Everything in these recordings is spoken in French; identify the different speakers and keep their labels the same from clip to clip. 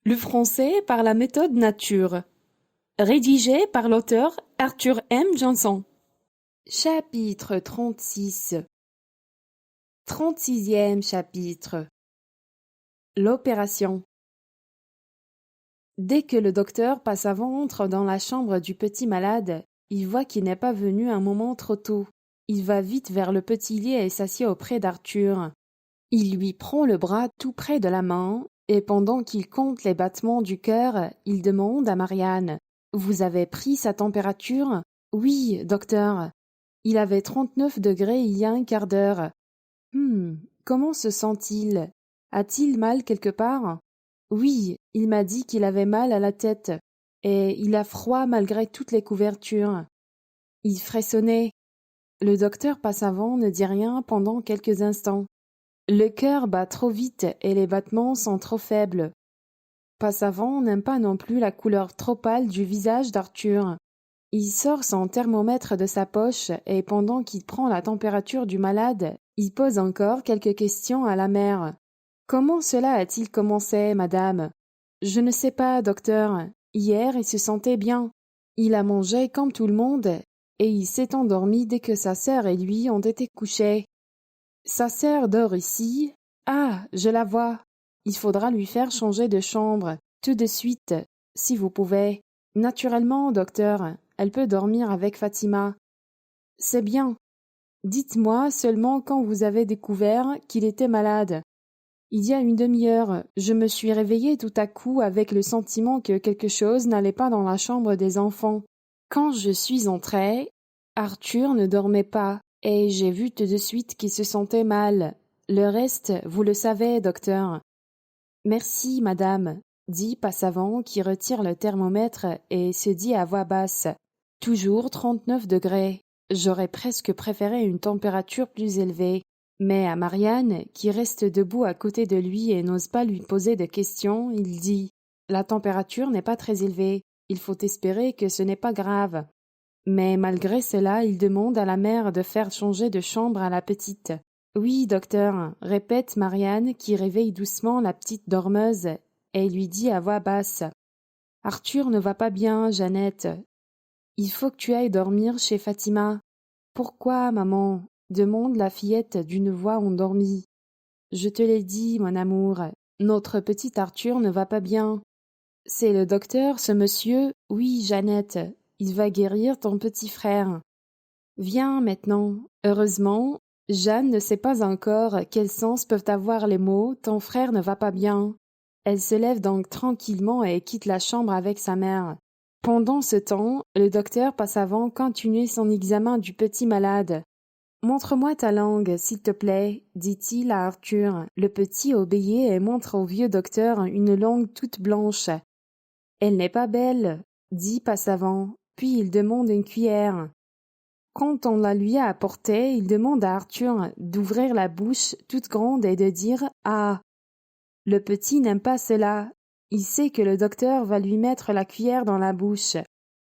Speaker 1: Le français par la méthode nature. Rédigé par l'auteur Arthur M. Johnson. Chapitre 36. 36e chapitre. L'opération. Dès que le docteur Passavant entre dans la chambre du petit malade, il voit qu'il n'est pas venu un moment trop tôt. Il va vite vers le petit lit et s'assied auprès d'Arthur. Il lui prend le bras tout près de la main, et pendant qu'il compte les battements du cœur, il demande à Marianne: « Vous avez pris sa température ?»« Oui, docteur. Il avait 39 degrés il y a un quart d'heure. »« Comment se sent-il? A-t-il mal quelque part ?»« Oui, il m'a dit qu'il avait mal à la tête, et il a froid malgré toutes les couvertures. » Il frissonnait. Le docteur Passavant ne dit rien pendant quelques instants. Le cœur bat trop vite et les battements sont trop faibles. Passavant n'aime pas non plus la couleur trop pâle du visage d'Arthur. Il sort son thermomètre de sa poche et pendant qu'il prend la température du malade, il pose encore quelques questions à la mère. « Comment cela a-t-il commencé, madame ?»« Je ne sais pas, docteur. Hier, il se sentait bien. Il a mangé comme tout le monde et il s'est endormi dès que sa sœur et lui ont été couchés. » Sa sœur dort ici. Ah, je la vois. Il faudra lui faire changer de chambre, tout de suite, si vous pouvez. Naturellement, docteur, elle peut dormir avec Fatima. C'est bien. Dites-moi seulement quand vous avez découvert qu'il était malade. Il y a une demi-heure, je me suis réveillée tout à coup avec le sentiment que quelque chose n'allait pas dans la chambre des enfants. Quand je suis entrée, Arthur ne dormait pas. Et j'ai vu tout de suite qu'il se sentait mal. Le reste, vous le savez, docteur. Merci, madame, dit Passavant qui retire le thermomètre et se dit à voix basse. Toujours 39 degrés. J'aurais presque préféré une température plus élevée. Mais à Marianne, qui reste debout à côté de lui et n'ose pas lui poser de questions, il dit: La température n'est pas très élevée. Il faut espérer que ce n'est pas grave. Mais malgré cela, il demande à la mère de faire changer de chambre à la petite. « Oui, docteur, » répète Marianne qui réveille doucement la petite dormeuse et lui dit à voix basse. « Arthur ne va pas bien, Jeannette. Il faut que tu ailles dormir chez Fatima. »« Pourquoi, maman ?» demande la fillette d'une voix endormie. « Je te l'ai dit, mon amour, notre petit Arthur ne va pas bien. »« C'est le docteur, ce monsieur ? » ?»« Oui, Jeannette. Il va guérir ton petit frère. » « Viens maintenant. » Heureusement, Jeanne ne sait pas encore quel sens peuvent avoir les mots « ton frère ne va pas bien ». Elle se lève donc tranquillement et quitte la chambre avec sa mère. Pendant ce temps, le docteur Passavant continue son examen du petit malade. « Montre-moi ta langue, s'il te plaît, » dit-il à Arthur. Le petit obéit et montre au vieux docteur une langue toute blanche. « Elle n'est pas belle, » dit Passavant, puis il demande une cuillère. Quand on la lui a apportée, il demande à Arthur d'ouvrir la bouche toute grande et de dire « Ah !» Le petit n'aime pas cela. Il sait que le docteur va lui mettre la cuillère dans la bouche.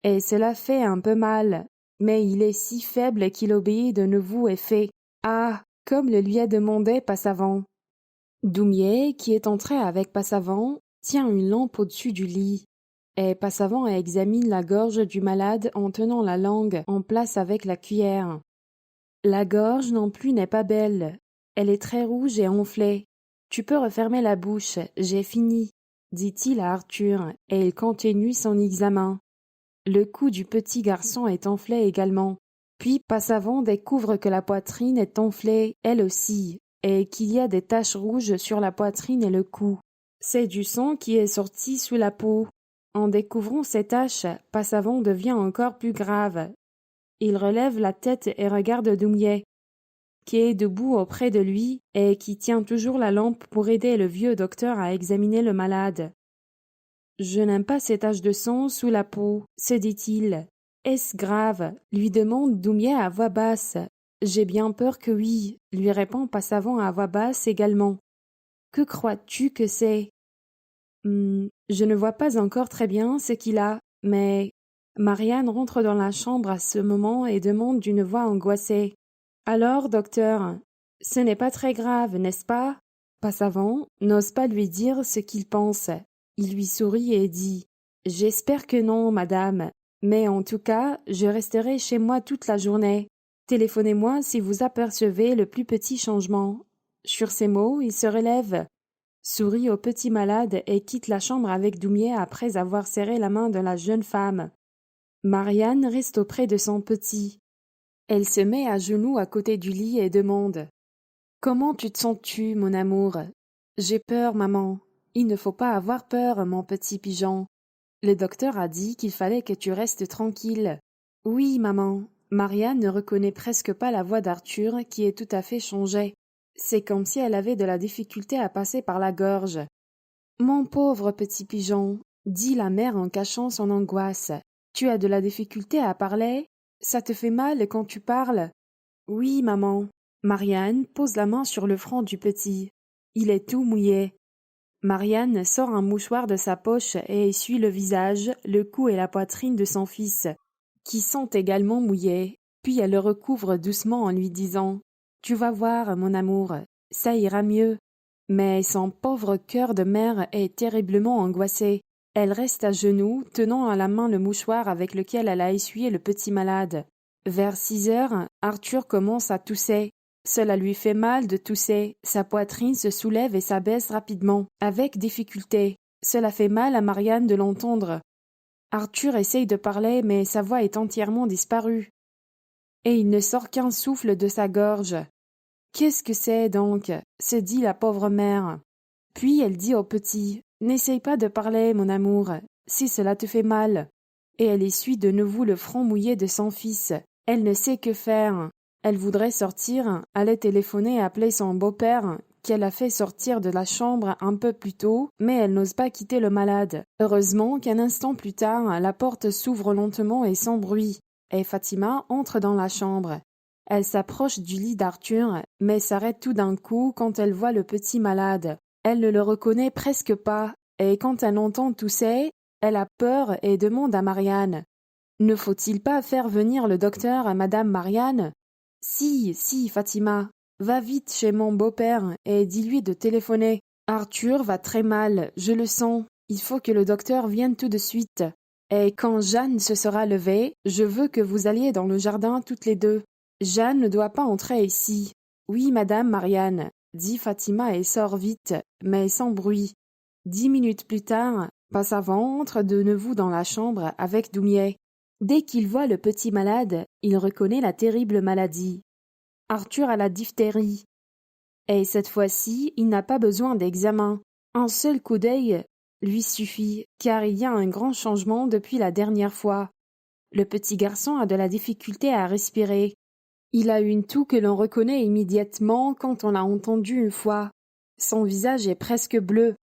Speaker 1: Et cela fait un peu mal, mais il est si faible qu'il obéit de nouveau et fait « Ah !» comme le lui a demandé Passavant. Doumier, qui est entré avec Passavant, tient une lampe au-dessus du lit. Et Passavant examine la gorge du malade en tenant la langue en place avec la cuillère. La gorge non plus n'est pas belle. Elle est très rouge et enflée. Tu peux refermer la bouche, j'ai fini, dit-il à Arthur, et il continue son examen. Le cou du petit garçon est enflé également. Puis Passavant découvre que la poitrine est enflée, elle aussi, et qu'il y a des taches rouges sur la poitrine et le cou. C'est du sang qui est sorti sous la peau. En découvrant ces taches, Passavant devient encore plus grave. Il relève la tête et regarde Doumier, qui est debout auprès de lui et qui tient toujours la lampe pour aider le vieux docteur à examiner le malade. « Je n'aime pas ces taches de sang sous la peau, » se dit-il. « Est-ce grave ?» lui demande Doumier à voix basse. « J'ai bien peur que oui, » lui répond Passavant à voix basse également. « Que crois-tu que c'est ? » Je ne vois pas encore très bien ce qu'il a, mais... Marianne rentre dans la chambre à ce moment et demande d'une voix angoissée. « Alors, docteur, ce n'est pas très grave, n'est-ce pas ?» Passavant n'ose pas lui dire ce qu'il pense. Il lui sourit et dit « J'espère que non, madame, mais en tout cas, je resterai chez moi toute la journée. Téléphonez-moi si vous apercevez le plus petit changement. » Sur ces mots, il se relève, sourit au petit malade et quitte la chambre avec Doumier après avoir serré la main de la jeune femme. Marianne reste auprès de son petit. Elle se met à genoux à côté du lit et demande « Comment tu te sens-tu, mon amour ?»« J'ai peur, maman. »« Il ne faut pas avoir peur, mon petit pigeon. Le docteur a dit qu'il fallait que tu restes tranquille. »« Oui, maman. » Marianne ne reconnaît presque pas la voix d'Arthur qui est tout à fait changée. C'est comme si elle avait de la difficulté à passer par la gorge. « Mon pauvre petit pigeon, » dit la mère en cachant son angoisse. « Tu as de la difficulté à parler? Ça te fait mal quand tu parles? »« Oui, maman. » Marianne pose la main sur le front du petit. Il est tout mouillé. Marianne sort un mouchoir de sa poche et essuie le visage, le cou et la poitrine de son fils, qui sont également mouillés, puis elle le recouvre doucement en lui disant « Tu vas voir, mon amour, ça ira mieux. » Mais son pauvre cœur de mère est terriblement angoissé. Elle reste à genoux, tenant à la main le mouchoir avec lequel elle a essuyé le petit malade. Vers 6 heures, Arthur commence à tousser. Cela lui fait mal de tousser. Sa poitrine se soulève et s'abaisse rapidement, avec difficulté. Cela fait mal à Marianne de l'entendre. Arthur essaye de parler, mais sa voix est entièrement disparue. Et il ne sort qu'un souffle de sa gorge. « Qu'est-ce que c'est donc ?» se dit la pauvre mère. Puis elle dit au petit « N'essaye pas de parler, mon amour, si cela te fait mal. » Et elle essuie de nouveau le front mouillé de son fils. Elle ne sait que faire. Elle voudrait sortir, aller téléphoner et appeler son beau-père, qu'elle a fait sortir de la chambre un peu plus tôt, mais elle n'ose pas quitter le malade. Heureusement qu'un instant plus tard, la porte s'ouvre lentement et sans bruit, et Fatima entre dans la chambre. Elle s'approche du lit d'Arthur, mais s'arrête tout d'un coup quand elle voit le petit malade. Elle ne le reconnaît presque pas, et quand elle entend tousser, elle a peur et demande à Marianne « Ne faut-il pas faire venir le docteur à Madame Marianne ?»« Si, Fatima. Va vite chez mon beau-père et dis-lui de téléphoner. Arthur va très mal, je le sens. Il faut que le docteur vienne tout de suite. Et quand Jeanne se sera levée, je veux que vous alliez dans le jardin toutes les deux. Jeanne ne doit pas entrer ici. »« Oui, Madame Marianne, » dit Fatima et sort vite, mais sans bruit. 10 minutes plus tard, Passavant entre de nouveau dans la chambre avec Doumier. Dès qu'il voit le petit malade, il reconnaît la terrible maladie. Arthur a la diphtérie. Et cette fois-ci, il n'a pas besoin d'examen. Un seul coup d'œil lui suffit, car il y a un grand changement depuis la dernière fois. Le petit garçon a de la difficulté à respirer. Il a une toux que l'on reconnaît immédiatement quand on l'a entendu une fois. Son visage est presque bleu.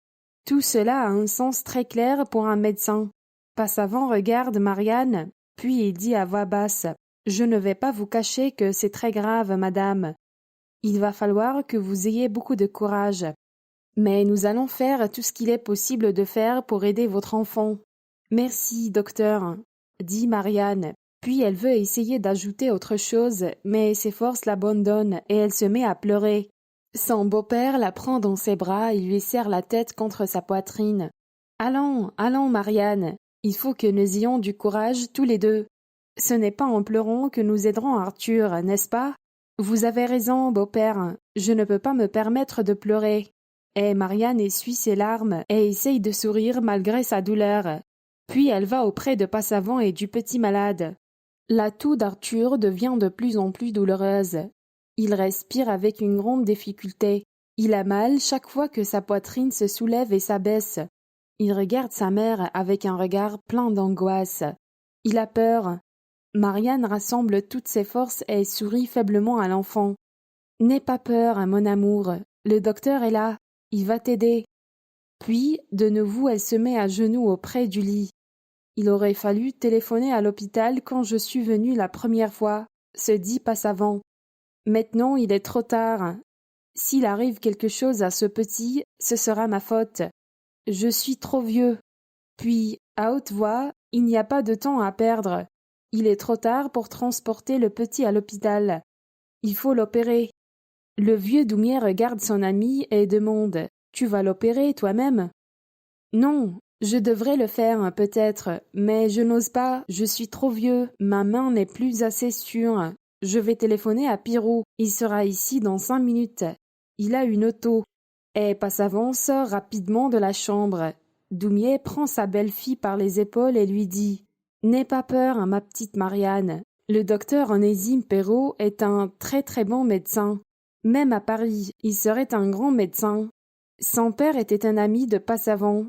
Speaker 1: Tout cela a un sens très clair pour un médecin. Passavant regarde Marianne, puis il dit à voix basse « Je ne vais pas vous cacher que c'est très grave, madame. Il va falloir que vous ayez beaucoup de courage. Mais nous allons faire tout ce qu'il est possible de faire pour aider votre enfant. »« Merci, docteur, » dit Marianne. Puis elle veut essayer d'ajouter autre chose, mais ses forces l'abandonnent et elle se met à pleurer. Son beau-père la prend dans ses bras et lui serre la tête contre sa poitrine. « Allons, allons, Marianne, il faut que nous ayons du courage tous les deux. Ce n'est pas en pleurant que nous aiderons Arthur, n'est-ce pas ? Vous avez raison, beau-père, je ne peux pas me permettre de pleurer. » Et Marianne essuie ses larmes et essaye de sourire malgré sa douleur. Puis elle va auprès de Passavant et du petit malade. La toux d'Arthur devient de plus en plus douloureuse. Il respire avec une grande difficulté. Il a mal chaque fois que sa poitrine se soulève et s'abaisse. Il regarde sa mère avec un regard plein d'angoisse. Il a peur. Marianne rassemble toutes ses forces et sourit faiblement à l'enfant. « N'aie pas peur, mon amour. Le docteur est là. Il va t'aider. » Puis, de nouveau, elle se met à genoux auprès du lit. « Il aurait fallu téléphoner à l'hôpital quand je suis venue la première fois, » se dit Passavant. « Maintenant, il est trop tard. S'il arrive quelque chose à ce petit, ce sera ma faute. Je suis trop vieux. » Puis, à haute voix, « Il n'y a pas de temps à perdre. Il est trop tard pour transporter le petit à l'hôpital. Il faut l'opérer. » Le vieux Doumier regarde son ami et demande « Tu vas l'opérer toi-même » Non, je devrais le faire, peut-être, mais je n'ose pas, je suis trop vieux, ma main n'est plus assez sûre. Je vais téléphoner à Pirou, il sera ici dans 5 minutes. Il a une auto. Et Passavant sort rapidement de la chambre. Doumier prend sa belle-fille par les épaules et lui dit « N'aie pas peur, ma petite Marianne. Le docteur Onésime Perrault est un très très bon médecin. Même à Paris, il serait un grand médecin. Son père était un ami de Passavant.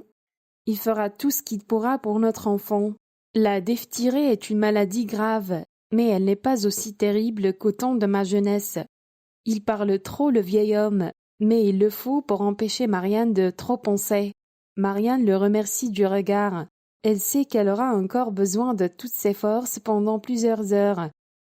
Speaker 1: Il fera tout ce qu'il pourra pour notre enfant. La diphtérie est une maladie grave, mais elle n'est pas aussi terrible qu'au temps de ma jeunesse. Il parle trop, le vieil homme, mais il le faut pour empêcher Marianne de trop penser. Marianne le remercie du regard. Elle sait qu'elle aura encore besoin de toutes ses forces pendant plusieurs heures.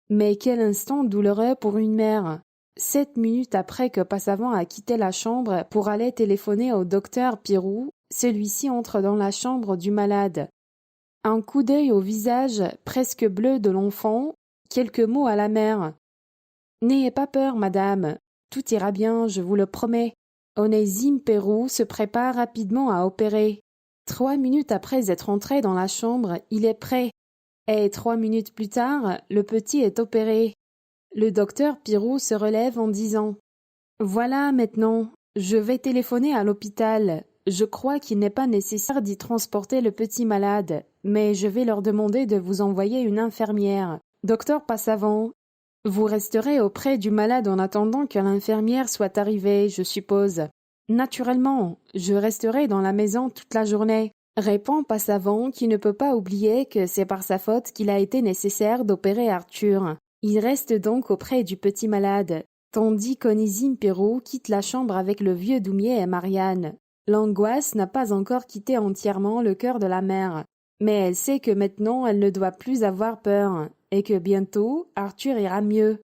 Speaker 1: Mais quel instant douloureux pour une mère! 7 minutes après que Passavant a quitté la chambre pour aller téléphoner au docteur Pirou, celui-ci entre dans la chambre du malade. Un coup d'œil au visage presque bleu de l'enfant, quelques mots à la mère. « N'ayez pas peur, madame. Tout ira bien, je vous le promets. » Onésime Perrault se prépare rapidement à opérer. 3 minutes après être entré dans la chambre, il est prêt. Et 3 minutes plus tard, le petit est opéré. Le docteur Pirou se relève en disant « Voilà maintenant, je vais téléphoner à l'hôpital. Je crois qu'il n'est pas nécessaire d'y transporter le petit malade, mais je vais leur demander de vous envoyer une infirmière. Docteur Passavant, vous resterez auprès du malade en attendant que l'infirmière soit arrivée, je suppose. »« Naturellement, je resterai dans la maison toute la journée. » répond Passavant, qui ne peut pas oublier que c'est par sa faute qu'il a été nécessaire d'opérer Arthur. Il reste donc auprès du petit malade, tandis qu'Onésime Perrault quitte la chambre avec le vieux Doumier et Marianne. L'angoisse n'a pas encore quitté entièrement le cœur de la mère, mais elle sait que maintenant elle ne doit plus avoir peur, et que bientôt Arthur ira mieux.